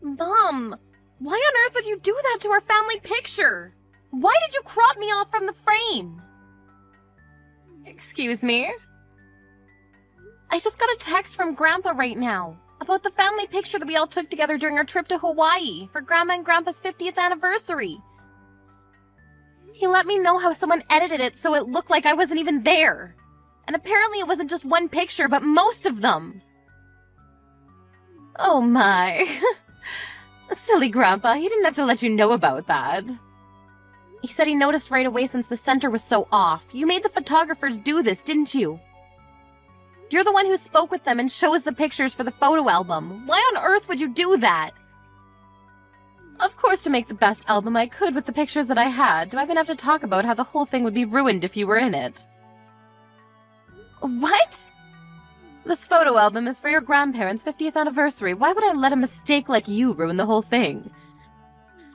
Mom, why on earth would you do that to our family picture? Why did you crop me off from the frame? Excuse me? I just got a text from Grandpa right now about the family picture that we all took together during our trip to Hawaii for Grandma and Grandpa's 50th anniversary. He let me know how someone edited it so it looked like I wasn't even there. And apparently it wasn't just one picture, but most of them. Oh my. Silly Grandpa, he didn't have to let you know about that. He said he noticed right away since the center was so off. You made the photographers do this, didn't you? You're the one who spoke with them and chose the pictures for the photo album. Why on earth would you do that? Of course, to make the best album I could with the pictures that I had. Do I even have to talk about how the whole thing would be ruined if you were in it? What? This photo album is for your grandparents' 50th anniversary. Why would I let a mistake like you ruin the whole thing?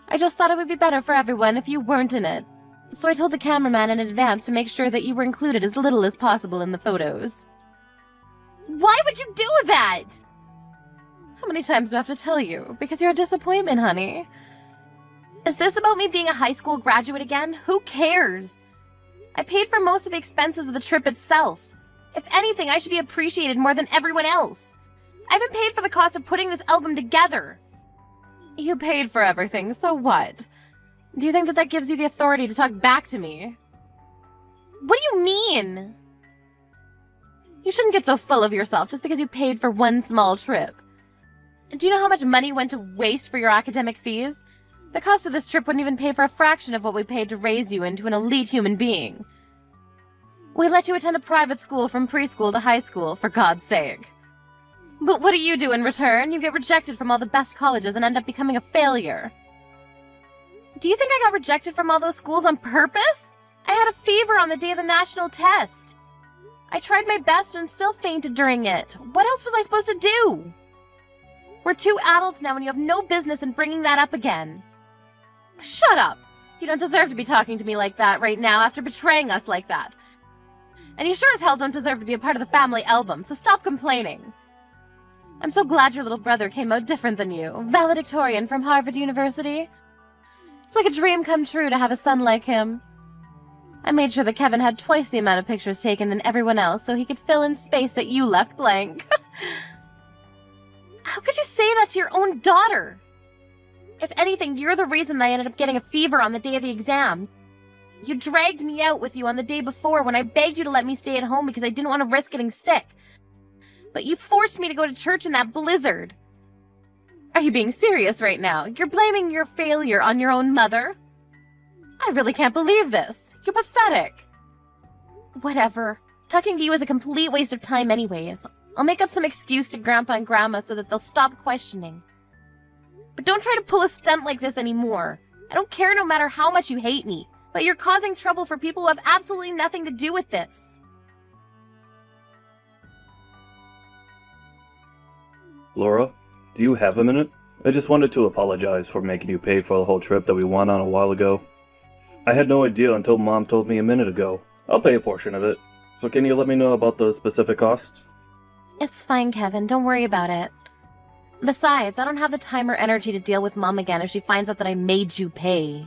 I just thought it would be better for everyone if you weren't in it. So I told the cameraman in advance to make sure that you were included as little as possible in the photos. Why would you do that? How many times do I have to tell you? Because you're a disappointment, honey. Is this about me being a high school graduate again? Who cares? I paid for most of the expenses of the trip itself. If anything, I should be appreciated more than everyone else. I haven't paid for the cost of putting this album together. You paid for everything, so what? Do you think that that gives you the authority to talk back to me? What do you mean? You shouldn't get so full of yourself just because you paid for one small trip. Do you know how much money went to waste for your academic fees? The cost of this trip wouldn't even pay for a fraction of what we paid to raise you into an elite human being. We let you attend a private school from preschool to high school, for God's sake. But what do you do in return? You get rejected from all the best colleges and end up becoming a failure. Do you think I got rejected from all those schools on purpose? I had a fever on the day of the national test. I tried my best and still fainted during it. What else was I supposed to do? We're two adults now and you have no business in bringing that up again. Shut up! You don't deserve to be talking to me like that right now after betraying us like that. And you sure as hell don't deserve to be a part of the family album, so stop complaining. I'm so glad your little brother came out different than you. Valedictorian from Harvard University. It's like a dream come true to have a son like him. I made sure that Kevin had twice the amount of pictures taken than everyone else so he could fill in space that you left blank. How could you say that to your own daughter? If anything, you're the reason I ended up getting a fever on the day of the exam. You dragged me out with you on the day before when I begged you to let me stay at home because I didn't want to risk getting sick. But you forced me to go to church in that blizzard. Are you being serious right now? You're blaming your failure on your own mother? I really can't believe this. You're pathetic. Whatever. Talking to you is a complete waste of time anyways. I'll make up some excuse to Grandpa and Grandma so that they'll stop questioning. But don't try to pull a stunt like this anymore. I don't care no matter how much you hate me, but you're causing trouble for people who have absolutely nothing to do with this. Laura, do you have a minute? I just wanted to apologize for making you pay for the whole trip that we went on a while ago. I had no idea until Mom told me a minute ago. I'll pay a portion of it. So can you let me know about the specific costs? It's fine, Kevin. Don't worry about it. Besides, I don't have the time or energy to deal with Mom again if she finds out that I made you pay.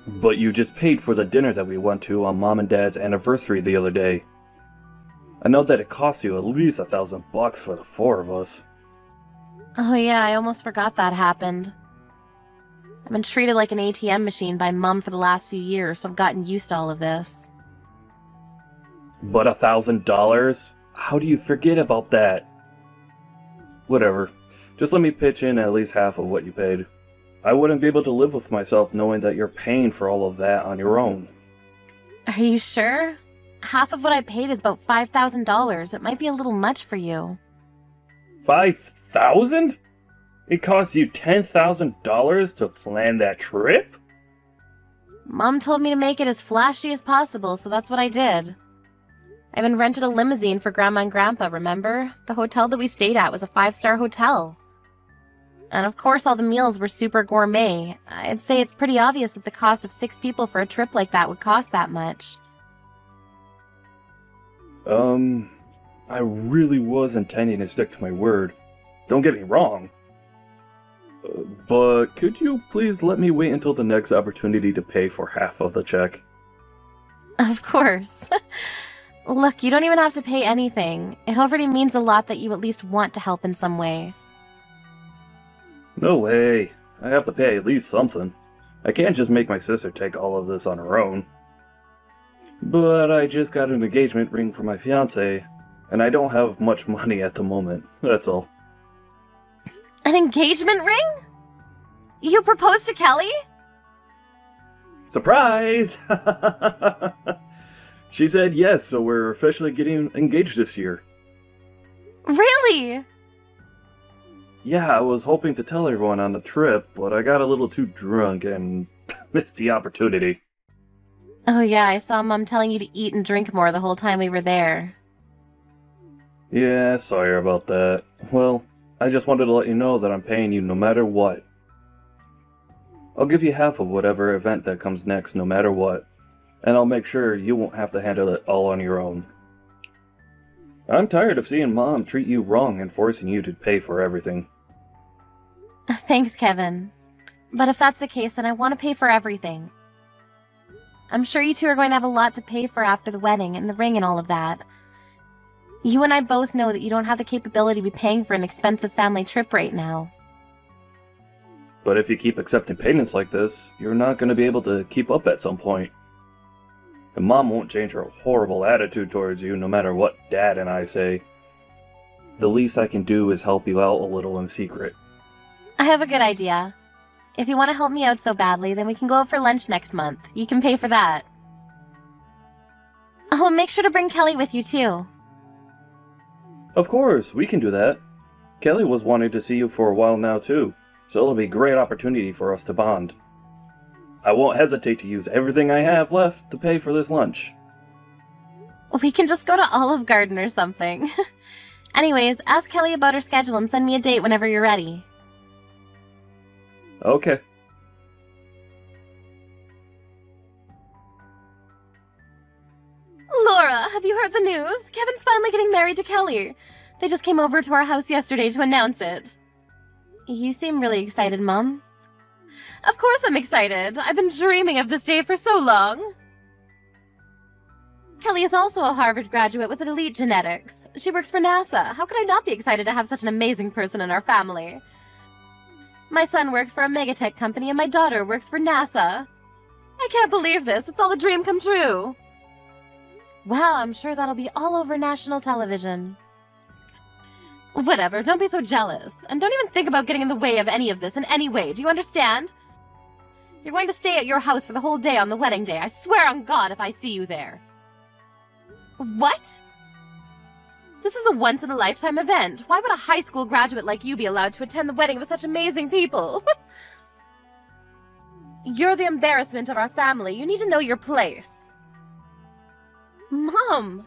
But you just paid for the dinner that we went to on Mom and Dad's anniversary the other day. I know that it cost you at least $1,000 for the four of us. Oh yeah, I almost forgot that happened. I've been treated like an ATM machine by Mom for the last few years, so I've gotten used to all of this. But $1,000? How do you forget about that? Whatever. Just let me pitch in at least half of what you paid. I wouldn't be able to live with myself knowing that you're paying for all of that on your own. Are you sure? Half of what I paid is about $5,000. It might be a little much for you. $5,000? It cost you $10,000 to plan that trip? Mom told me to make it as flashy as possible, so that's what I did. I even rented a limousine for Grandma and Grandpa, remember? The hotel that we stayed at was a 5-star hotel. And of course all the meals were super gourmet. I'd say it's pretty obvious that the cost of 6 people for a trip like that would cost that much. I really was intending to stick to my word. Don't get me wrong. But could you please let me wait until the next opportunity to pay for half of the check? Of course. Look, you don't even have to pay anything. It already means a lot that you at least want to help in some way. No way. I have to pay at least something. I can't just make my sister take all of this on her own. But I just got an engagement ring for my fiancé, and I don't have much money at the moment, that's all. An engagement ring? You proposed to Kelly? Surprise! She said yes, so we're officially getting engaged this year. Really? Yeah, I was hoping to tell everyone on the trip, but I got a little too drunk and missed the opportunity. Oh yeah, I saw Mom telling you to eat and drink more the whole time we were there. Yeah, sorry about that. Well, I just wanted to let you know that I'm paying you no matter what. I'll give you half of whatever event that comes next no matter what, and I'll make sure you won't have to handle it all on your own. I'm tired of seeing Mom treat you wrong and forcing you to pay for everything. Thanks, Kevin. But if that's the case, then I want to pay for everything. I'm sure you two are going to have a lot to pay for after the wedding and the ring and all of that. You and I both know that you don't have the capability to be paying for an expensive family trip right now. But if you keep accepting payments like this, you're not going to be able to keep up at some point. And Mom won't change her horrible attitude towards you no matter what Dad and I say. The least I can do is help you out a little in secret. I have a good idea. If you want to help me out so badly, then we can go out for lunch next month. You can pay for that. Oh, and make sure to bring Kelly with you, too. Of course, we can do that. Kelly was wanting to see you for a while now, too, so it'll be a great opportunity for us to bond. I won't hesitate to use everything I have left to pay for this lunch. We can just go to Olive Garden or something. Anyways, ask Kelly about her schedule and send me a date whenever you're ready. Okay. Laura, have you heard the news? Kevin's finally getting married to Kelly. They just came over to our house yesterday to announce it. You seem really excited, Mom. Of course I'm excited. I've been dreaming of this day for so long. Kelly is also a Harvard graduate with elite genetics. She works for NASA. How could I not be excited to have such an amazing person in our family? My son works for a megatech company and my daughter works for NASA. I can't believe this. It's all a dream come true. Wow, I'm sure that'll be all over national television. Whatever, don't be so jealous. And don't even think about getting in the way of any of this in any way. Do you understand? You're going to stay at your house for the whole day on the wedding day. I swear on God if I see you there. What? This is a once-in-a-lifetime event. Why would a high school graduate like you be allowed to attend the wedding of such amazing people? You're the embarrassment of our family. You need to know your place. Mom!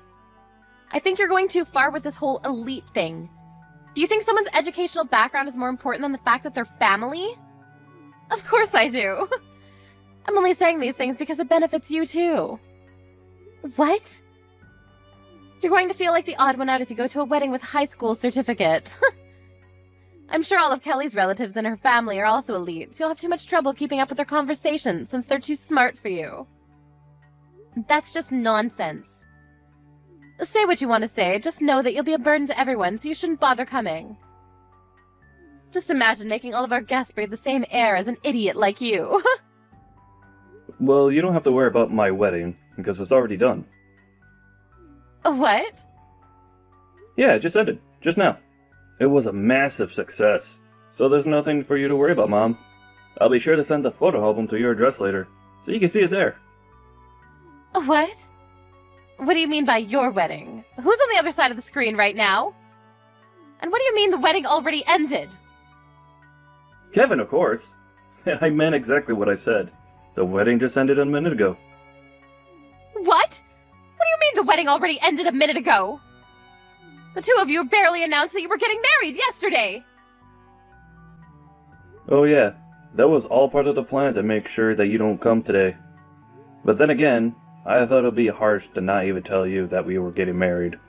I think you're going too far with this whole elite thing. Do you think someone's educational background is more important than the fact that they're family? Of course I do. I'm only saying these things because it benefits you too. What? You're going to feel like the odd one out if you go to a wedding with high school certificate. I'm sure all of Kelly's relatives and her family are also elite, so you'll have too much trouble keeping up with their conversations since they're too smart for you. That's just nonsense. Say what you want to say, just know that you'll be a burden to everyone, so you shouldn't bother coming. Just imagine making all of our guests breathe the same air as an idiot like you. Well, you don't have to worry about my wedding, because it's already done. What? Yeah, it just ended. Just now. It was a massive success, so there's nothing for you to worry about, Mom. I'll be sure to send the photo album to your address later, so you can see it there. What? What do you mean by your wedding? Who's on the other side of the screen right now? And what do you mean the wedding already ended? Kevin, of course. I meant exactly what I said. The wedding just ended a minute ago. What? What do you mean the wedding already ended a minute ago? The two of you barely announced that you were getting married yesterday! Oh yeah, that was all part of the plan to make sure that you don't come today. But then again, I thought it would be harsh to not even tell you that we were getting married.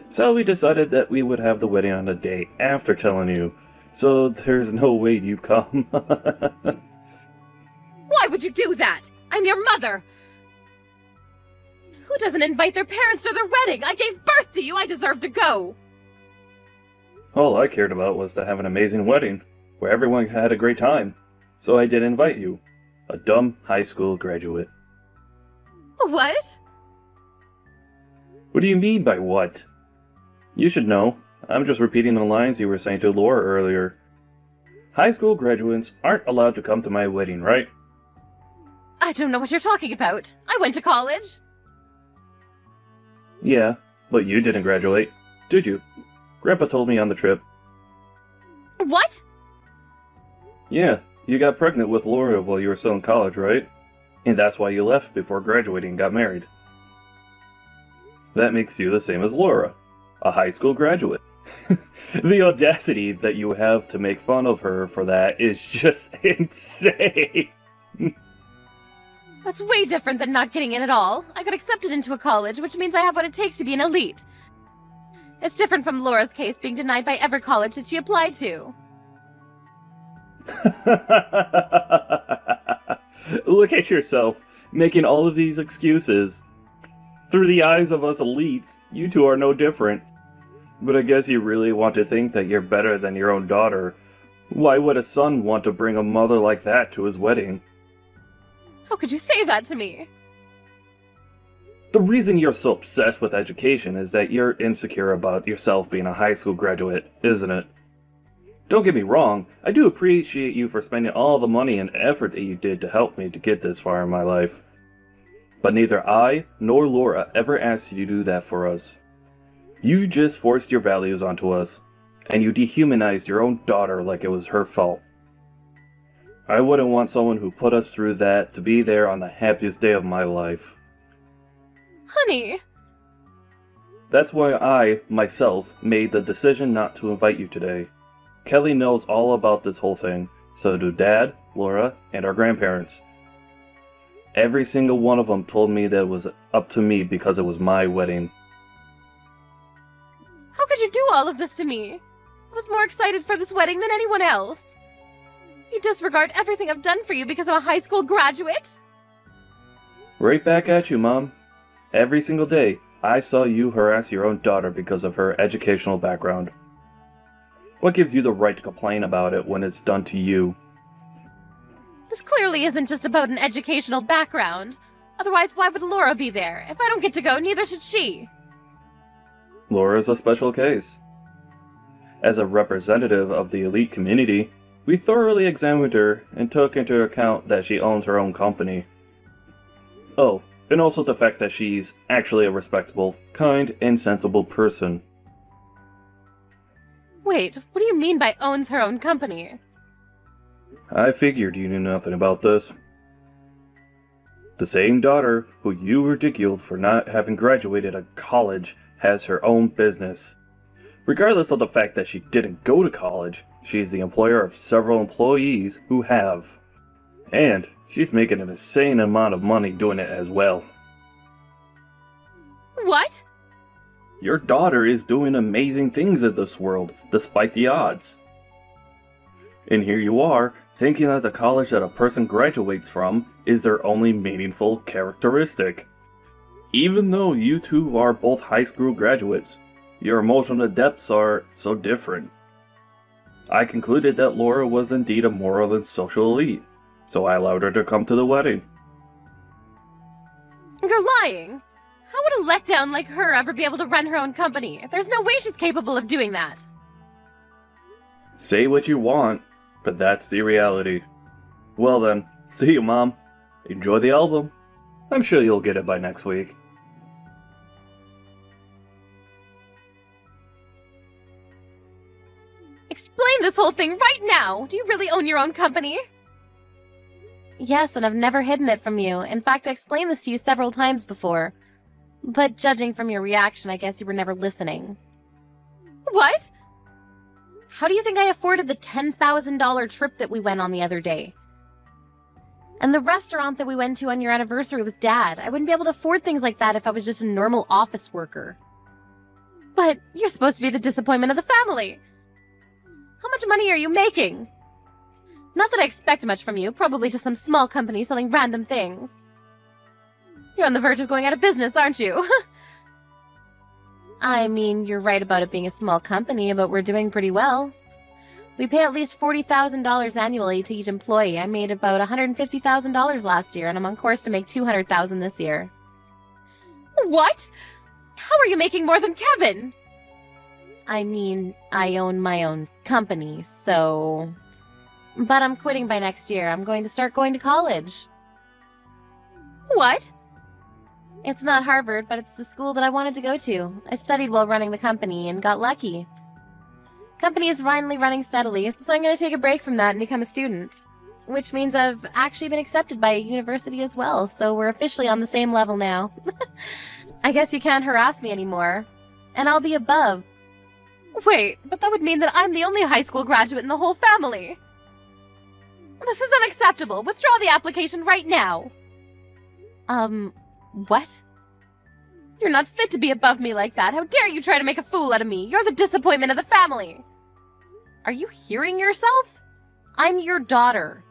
So we decided that we would have the wedding on the day after telling you, So there's no way you'd come. Why would you do that? I'm your mother! Who doesn't invite their parents to their wedding? I gave birth to you! I deserve to go! All I cared about was to have an amazing wedding, where everyone had a great time. So I did invite you. A dumb high school graduate. What? What do you mean by what? You should know. I'm just repeating the lines you were saying to Laura earlier. High school graduates aren't allowed to come to my wedding, right? I don't know what you're talking about. I went to college. Yeah, but you didn't graduate, did you? Grandpa told me on the trip. What? Yeah, you got pregnant with Laura while you were still in college, right? And that's why you left before graduating and got married. That makes you the same as Laura, a high school graduate. The audacity that you have to make fun of her for that is just insane. That's way different than not getting in at all. I got accepted into a college, which means I have what it takes to be an elite. It's different from Laura's case being denied by every college that she applied to. Look at yourself, making all of these excuses. Through the eyes of us elites, you two are no different. But I guess you really want to think that you're better than your own daughter. Why would a son want to bring a mother like that to his wedding? How could you say that to me? The reason you're so obsessed with education is that you're insecure about yourself being a high school graduate, isn't it? Don't get me wrong, I do appreciate you for spending all the money and effort that you did to help me to get this far in my life. But neither I nor Laura ever asked you to do that for us. You just forced your values onto us, and you dehumanized your own daughter like it was her fault. I wouldn't want someone who put us through that to be there on the happiest day of my life. Honey! That's why I, myself, made the decision not to invite you today. Kelly knows all about this whole thing, so do Dad, Laura, and our grandparents. Every single one of them told me that it was up to me because it was my wedding. How could you do all of this to me? I was more excited for this wedding than anyone else. You disregard everything I've done for you because I'm a high school graduate? Right back at you, Mom. Every single day, I saw you harass your own daughter because of her educational background. What gives you the right to complain about it when it's done to you? This clearly isn't just about an educational background. Otherwise, why would Laura be there? If I don't get to go, neither should she. Laura's a special case. As a representative of the elite community, we thoroughly examined her and took into account that she owns her own company. Oh, and also the fact that she's actually a respectable, kind, and sensible person. Wait, what do you mean by owns her own company? I figured you knew nothing about this. The same daughter who you ridiculed for not having graduated a college has her own business. Regardless of the fact that she didn't go to college, she's the employer of several employees who have. And she's making an insane amount of money doing it as well. What? Your daughter is doing amazing things in this world, despite the odds. And here you are, thinking that the college that a person graduates from is their only meaningful characteristic. Even though you two are both high school graduates, your emotional depths are so different. I concluded that Laura was indeed a moral and social elite, so I allowed her to come to the wedding. You're lying. How would a letdown like her ever be able to run her own company? There's no way she's capable of doing that. Say what you want, but that's the reality. Well then, see you, Mom. Enjoy the album. I'm sure you'll get it by next week. Explain this whole thing right now! Do you really own your own company? Yes, and I've never hidden it from you. In fact, I explained this to you several times before. But judging from your reaction, I guess you were never listening. What? How do you think I afforded the $10,000 trip that we went on the other day? And the restaurant that we went to on your anniversary with Dad? I wouldn't be able to afford things like that if I was just a normal office worker. But you're supposed to be the disappointment of the family. How much money are you making? Not that I expect much from you, probably just some small company selling random things. You're on the verge of going out of business, aren't you? I mean, you're right about it being a small company, but we're doing pretty well. We pay at least $40,000 annually to each employee. I made about $150,000 last year, and I'm on course to make $200,000 this year. What? How are you making more than Kevin? I mean, I own my own company, so... But I'm quitting by next year. I'm going to start going to college. What? It's not Harvard, but it's the school that I wanted to go to. I studied while running the company and got lucky. Company is finally running steadily, so I'm going to take a break from that and become a student. Which means I've actually been accepted by a university as well, so we're officially on the same level now. I guess you can't harass me anymore. And I'll be above. Wait, but that would mean that I'm the only high school graduate in the whole family. This is unacceptable. Withdraw the application right now. What? You're not fit to be above me like that. How dare you try to make a fool out of me? You're the disappointment of the family. Are you hearing yourself? I'm your daughter.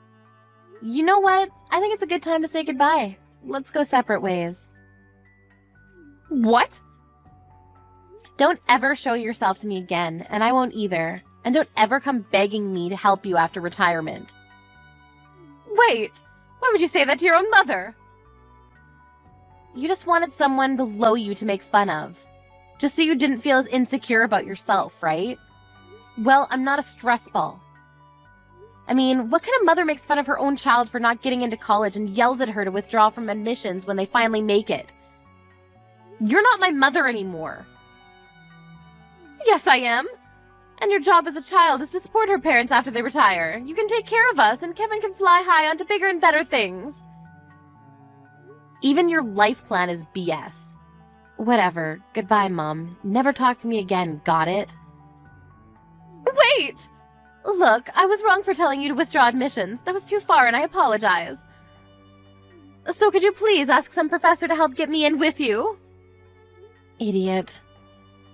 You know what? I think it's a good time to say goodbye. Let's go separate ways. What? Don't ever show yourself to me again, and I won't either. And don't ever come begging me to help you after retirement. Wait! Why would you say that to your own mother? You just wanted someone below you to make fun of. Just so you didn't feel as insecure about yourself, right? Well, I'm not a stress ball. I mean, what kind of mother makes fun of her own child for not getting into college and yells at her to withdraw from admissions when they finally make it? You're not my mother anymore. Yes, I am. And your job as a child is to support her parents after they retire. You can take care of us, and Kevin can fly high onto bigger and better things. Even your life plan is BS. Whatever. Goodbye, Mom. Never talk to me again, got it? Wait! Look, I was wrong for telling you to withdraw admissions. That was too far, and I apologize. So could you please ask some professor to help get me in with you? Idiot.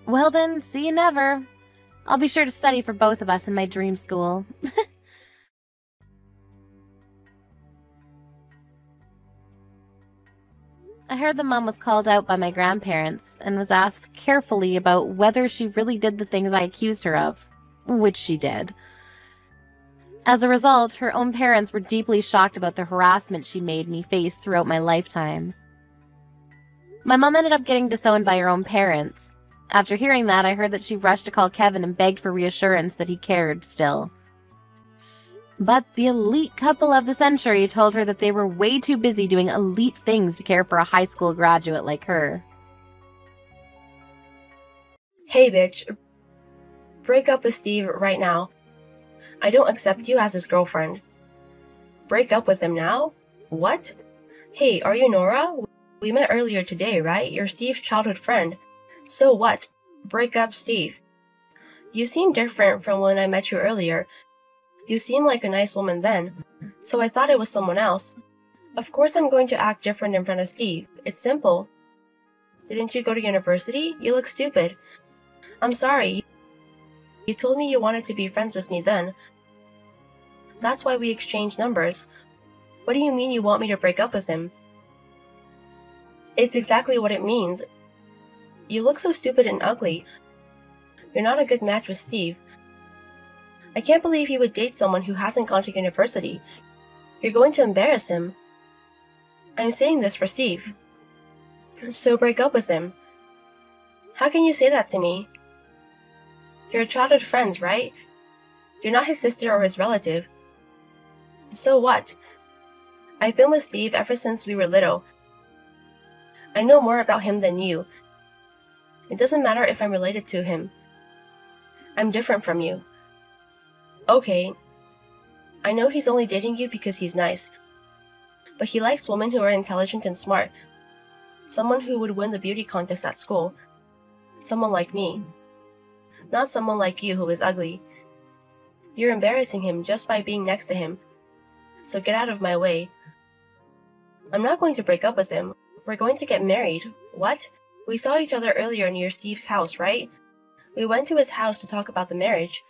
Well then, see you never. I'll be sure to study for both of us in my dream school. I heard the mom was called out by my grandparents and was asked carefully about whether she really did the things I accused her of, which she did. As a result, her own parents were deeply shocked about the harassment she made me face throughout my lifetime. My mom ended up getting disowned by her own parents. After hearing that, I heard that she rushed to call Kevin and begged for reassurance that he cared still. But the elite couple of the century told her that they were way too busy doing elite things to care for a high school graduate like her. Hey bitch, break up with Steve right now. I don't accept you as his girlfriend. Break up with him now? What? Hey, are you Nora? We met earlier today, right? You're Steve's childhood friend. So what? Break up, Steve. You seem different from when I met you earlier. You seemed like a nice woman then, so I thought it was someone else. Of course I'm going to act different in front of Steve. It's simple. Didn't you go to university? You look stupid. I'm sorry. You told me you wanted to be friends with me then. That's why we exchanged numbers. What do you mean you want me to break up with him? It's exactly what it means. You look so stupid and ugly. You're not a good match with Steve. I can't believe he would date someone who hasn't gone to university. You're going to embarrass him. I'm saying this for Steve. So break up with him. How can you say that to me? You're childhood friends, right? You're not his sister or his relative. So what? I've been with Steve ever since we were little. I know more about him than you. It doesn't matter if I'm related to him. I'm different from you. Okay, I know he's only dating you because he's nice, but he likes women who are intelligent and smart. Someone who would win the beauty contest at school. Someone like me. Not someone like you who is ugly. You're embarrassing him just by being next to him, so get out of my way. I'm not going to break up with him. We're going to get married. What? We saw each other earlier near Steve's house, right? We went to his house to talk about the marriage.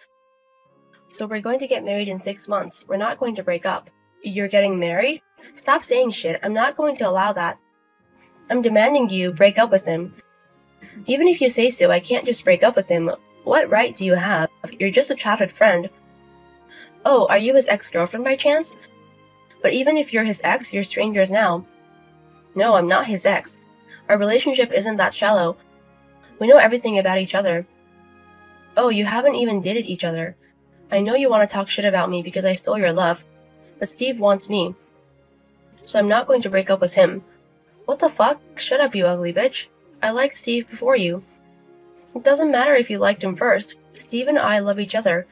So we're going to get married in 6 months. We're not going to break up. You're getting married? Stop saying shit. I'm not going to allow that. I'm demanding you break up with him. Even if you say so, I can't just break up with him. What right do you have? You're just a childhood friend. Oh, are you his ex-girlfriend by chance? But even if you're his ex, you're strangers now. No, I'm not his ex. Our relationship isn't that shallow. We know everything about each other. Oh, you haven't even dated each other. I know you want to talk shit about me because I stole your love, but Steve wants me. So I'm not going to break up with him. What the fuck? Shut up, you ugly bitch. I liked Steve before you. It doesn't matter if you liked him first. Steve and I love each other.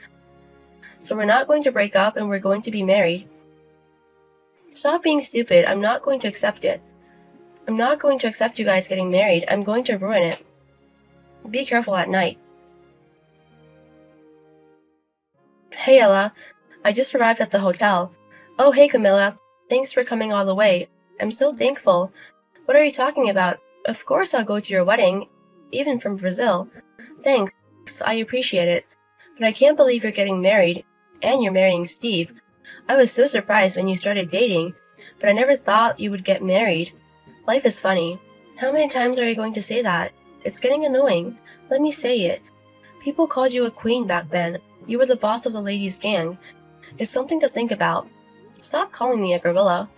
So we're not going to break up and we're going to be married. Stop being stupid. I'm not going to accept it. I'm not going to accept you guys getting married. I'm going to ruin it. Be careful at night. Hey Ella, I just arrived at the hotel. Oh hey Camilla, thanks for coming all the way. I'm so thankful. What are you talking about? Of course I'll go to your wedding, even from Brazil. Thanks, I appreciate it. But I can't believe you're getting married, and you're marrying Steve. I was so surprised when you started dating, but I never thought you would get married. Life is funny. How many times are you going to say that? It's getting annoying. Let me say it. People called you a queen back then. You were the boss of the ladies' gang. It's something to think about. Stop calling me a gorilla.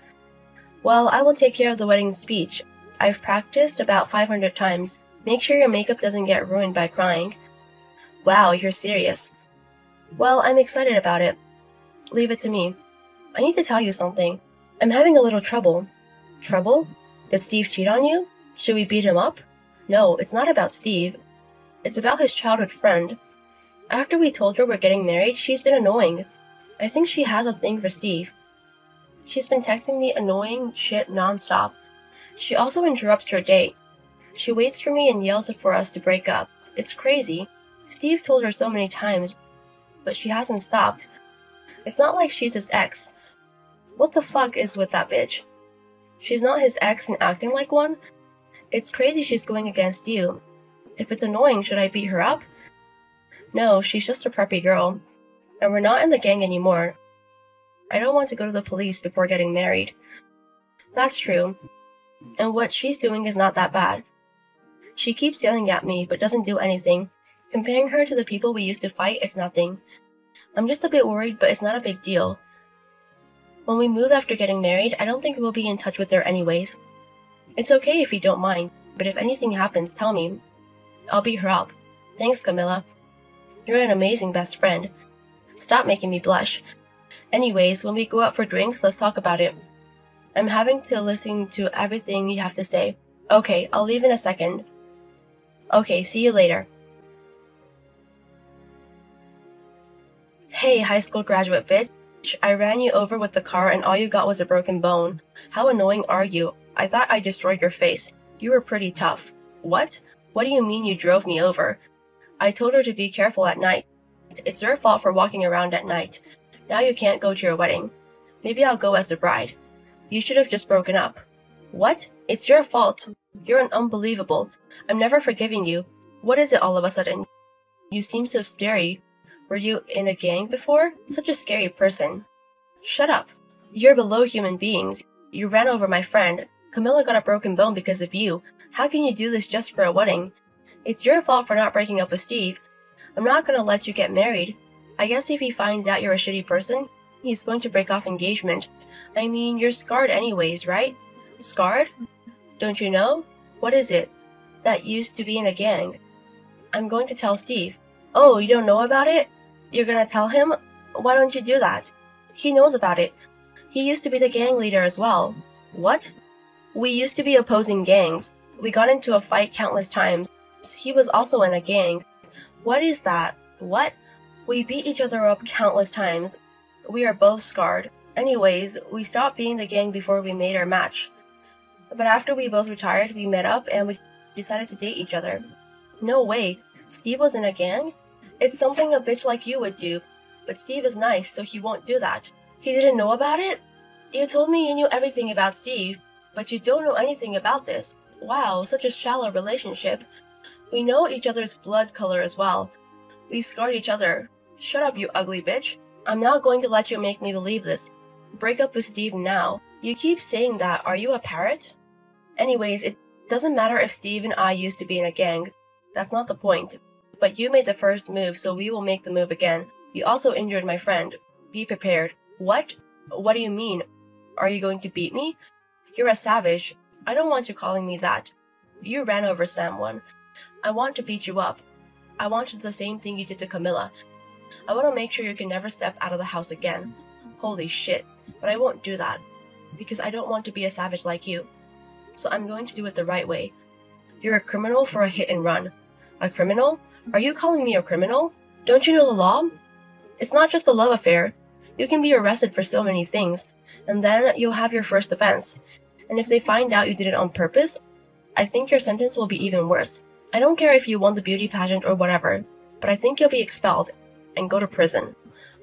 Well, I will take care of the wedding speech. I've practiced about 500 times. Make sure your makeup doesn't get ruined by crying. Wow, you're serious. Well, I'm excited about it. Leave it to me. I need to tell you something. I'm having a little trouble. Trouble? Did Steve cheat on you? Should we beat him up? No, it's not about Steve. It's about his childhood friend. After we told her we're getting married, she's been annoying. I think she has a thing for Steve. She's been texting me annoying shit nonstop. She also interrupts her date. She waits for me and yells for us to break up. It's crazy. Steve told her so many times, but she hasn't stopped. It's not like she's his ex. What the fuck is with that bitch? She's not his ex and acting like one? It's crazy she's going against you. If it's annoying, should I beat her up? No, she's just a preppy girl. And we're not in the gang anymore. I don't want to go to the police before getting married. That's true. And what she's doing is not that bad. She keeps yelling at me, but doesn't do anything. Comparing her to the people we used to fight is nothing. I'm just a bit worried, but it's not a big deal. When we move after getting married, I don't think we'll be in touch with her anyways. It's okay if you don't mind, but if anything happens, tell me. I'll beat her up. Thanks, Camilla. You're an amazing best friend. Stop making me blush. Anyways, when we go out for drinks, let's talk about it. I'm having to listen to everything you have to say. Okay, I'll leave in a second. Okay, see you later. Hey, high school graduate bitch. I ran you over with the car and all you got was a broken bone. How annoying are you? I thought I destroyed your face. You were pretty tough. What? What do you mean you drove me over? I told her to be careful at night. It's your fault for walking around at night. Now you can't go to your wedding. Maybe I'll go as the bride. You should have just broken up. What? It's your fault. You're an unbelievable. I'm never forgiving you. What is it all of a sudden? You seem so scary. Were you in a gang before? Such a scary person. Shut up. You're below human beings. You ran over my friend. Camilla got a broken bone because of you. How can you do this just for a wedding? It's your fault for not breaking up with Steve. I'm not gonna let you get married. I guess if he finds out you're a shitty person, he's going to break off engagement. I mean, you're scarred anyways, right? Scarred? Don't you know? What is it? That used to be in a gang. I'm going to tell Steve. Oh, you don't know about it? You're gonna tell him? Why don't you do that? He knows about it. He used to be the gang leader as well. What? We used to be opposing gangs. We got into a fight countless times. He was also in a gang. What is that? What? We beat each other up countless times. We are both scarred. Anyways, we stopped being the gang before we made our match. But after we both retired, we met up and we decided to date each other. No way. Steve was in a gang? It's something a bitch like you would do. But Steve is nice, so he won't do that. He didn't know about it? You told me you knew everything about Steve, but you don't know anything about this. Wow, such a shallow relationship. We know each other's blood color as well. We scarred each other. Shut up, you ugly bitch. I'm not going to let you make me believe this. Break up with Steve now. You keep saying that. Are you a parrot? Anyways, it doesn't matter if Steve and I used to be in a gang. That's not the point. But you made the first move, so we will make the move again. You also injured my friend. Be prepared. What? What do you mean? Are you going to beat me? You're a savage. I don't want you calling me that. You ran over someone. I want to beat you up. I want to do the same thing you did to Camilla. I want to make sure you can never step out of the house again. Holy shit. But I won't do that. Because I don't want to be a savage like you. So I'm going to do it the right way. You're a criminal for a hit and run. A criminal? Are you calling me a criminal? Don't you know the law? It's not just a love affair. You can be arrested for so many things, and then you'll have your first offense. And if they find out you did it on purpose, I think your sentence will be even worse. I don't care if you won the beauty pageant or whatever, but I think you'll be expelled and go to prison.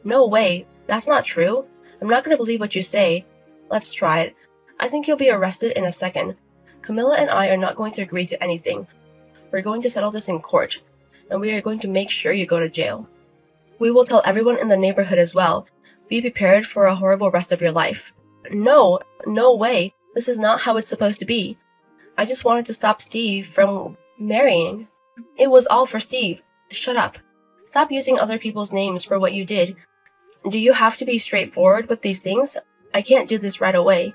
No way. That's not true. I'm not going to believe what you say. Let's try it. I think you'll be arrested in a second. Camilla and I are not going to agree to anything. We're going to settle this in court, and we are going to make sure you go to jail. We will tell everyone in the neighborhood as well. Be prepared for a horrible rest of your life. No, no way. This is not how it's supposed to be. I just wanted to stop Steve from marrying. It was all for Steve. Shut up. Stop using other people's names for what you did. Do you have to be straightforward with these things? I can't do this right away.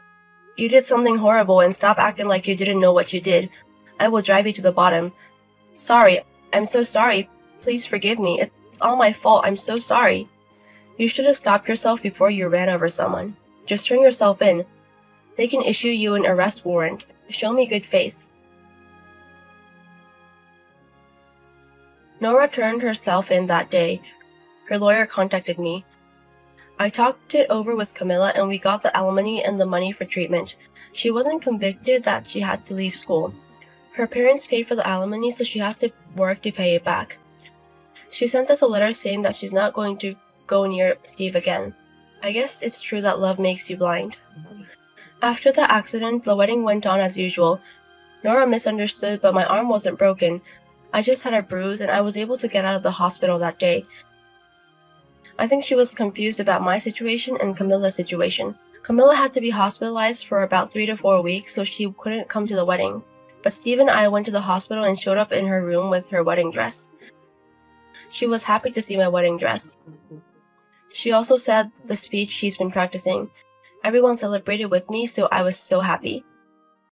You did something horrible and stop acting like you didn't know what you did. I will drive you to the bottom. Sorry. I'm so sorry. Please forgive me. It's all my fault. I'm so sorry. You should have stopped yourself before you ran over someone. Just turn yourself in. They can issue you an arrest warrant. Show me good faith. Nora turned herself in that day. Her lawyer contacted me. I talked it over with Camilla and we got the alimony and the money for treatment. She wasn't convicted that she had to leave school. Her parents paid for the alimony, so she has to work to pay it back. She sent us a letter saying that she's not going to go near Steve again. I guess it's true that love makes you blind. After the accident, the wedding went on as usual. Nora misunderstood, but my arm wasn't broken. I just had a bruise and I was able to get out of the hospital that day. I think she was confused about my situation and Camilla's situation. Camilla had to be hospitalized for about 3 to 4 weeks, so she couldn't come to the wedding. But Steve and I went to the hospital and showed up in her room with her wedding dress. She was happy to see my wedding dress. She also said the speech she's been practicing. Everyone celebrated with me, so I was so happy.